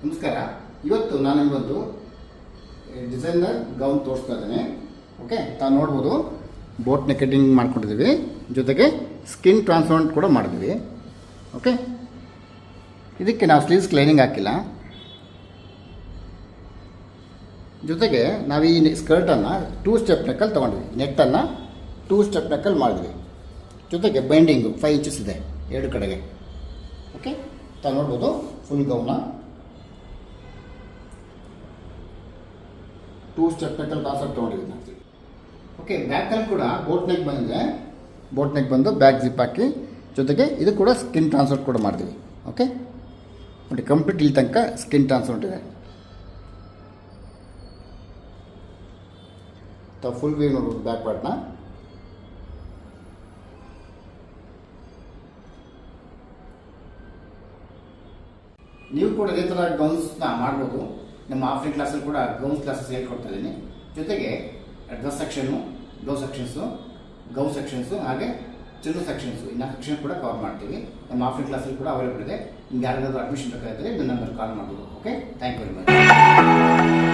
ನಮಸ್ಕಾರ. ಇವತ್ತು ನಾನು ನಿಮಗೊಂದು ಡಿಸೈನರ್ ಗೌನ್ ತೋರಿಸ್ತಾ ಇದ್ದೇನೆ. ಓಕೆ, ತಾವು ನೋಡ್ಬೋದು ಬೋಟ್ ನೆಕ್ ಕಟಿಂಗ್ ಮಾಡ್ಕೊಂಡಿದ್ದೀವಿ, ಜೊತೆಗೆ ಸ್ಕಿನ್ ಟ್ರಾನ್ಸ್ಪ್ಲಾಂಟ್ ಕೂಡ ಮಾಡಿದ್ವಿ. ಓಕೆ, ಇದಕ್ಕೆ ನಾವು ಸ್ಲೀವ್ಸ್ ಲೈನಿಂಗ್ ಹಾಕಿಲ್ಲ. ಜೊತೆಗೆ ನಾವು ಈ ಸ್ಕರ್ಟನ್ನು 2 ಸ್ಟೆಪ್ ನೆಕ್ಕಲ್ಲಿ ತೊಗೊಂಡ್ವಿ. ನೆಟ್ಟನ್ನು 2 ಸ್ಟೆಪ್ ನೆಕ್ಕಲ್ಲಿ ಮಾಡಿದ್ವಿ. ಜೊತೆಗೆ ಬೈಂಡಿಂಗು 5 ಇಂಚಸ್ ಇದೆ ಎರಡು ಕಡೆಗೆ. ಓಕೆ, ತಾವು ನೋಡ್ಬೋದು ಫುಲ್ ಗೌನ 2 ಸ್ಟೆಪ್ ನೆಕ್ಕಲ್ಲಿ ಕಾನ್ಸೆಪ್ಟ್ ತೊಗೊಂಡಿದ್ದೀವಿ ನಾವು. ಓಕೆ, ಬ್ಯಾಕಲ್ಲಿ ಕೂಡ ಬೋಟ್ ನೆಕ್ ಬಂದಿದೆ. ಬೋಟ್ ನೆಕ್ ಬಂದು ಬ್ಯಾಕ್ ಜಿಪ್ ಹಾಕಿ, ಜೊತೆಗೆ ಇದು ಕೂಡ ಸ್ಕಿನ್ ಟ್ರಾನ್ಸ್ಫರ್ ಕೂಡ ಮಾಡ್ತೀವಿ. ಓಕೆ ನೋಡಿ, ಕಂಪ್ಲೀಟ್ ಇಲ್ಲಿ ತನಕ ಸ್ಕಿನ್ ಟ್ರಾನ್ಸ್ಫರ್ ಇದೆ. ತಾವು ಫುಲ್ ವ್ಯೂ ನೋಡ್ಬೋದು ಬ್ಯಾಕ್ ಪಾರ್ಟ್ನ. ನೀವು ಕೂಡ ಇದೇ ಥರ ಗೌನ್ಸ್ನ ಮಾಡ್ಬೋದು. ನಮ್ಮ ಆಫ್ಲೈನ್ ಕ್ಲಾಸಲ್ಲಿ ಕೂಡ ಗೌನ್ಸ್ ಕ್ಲಾಸಸ್ ಹೇಳ್ಕೊಡ್ತಾ ಇದ್ದೀನಿ. ಜೊತೆಗೆ dress section, blouse sections, gown sections, ಹಾಗೆ ಚಿಲ್ಲು ಸೆಕ್ಷನ್ಸು, ಇನ್ನು ಸೆಕ್ಷನ್ ಕೂಡ ಕವರ್ ಮಾಡ್ತೀವಿ. ನಮ್ಮ ಆಫ್ಲೈನ್ ಕ್ಲಾಸಲ್ಲಿ ಕೂಡ ಅವೈಲೇಬಲ್ ಇದೆ. ನಿಮ್ಗೆ ಯಾರಿಗಾದ್ರೂ ಅಡ್ಮಿಷನ್ ಬೇಕಾಗಿದ್ದರೆ ನನ್ನ ನಂಬರ್ ಕಾಲ್ ಮಾಡ್ಬೋದು. Okay, thank you very much.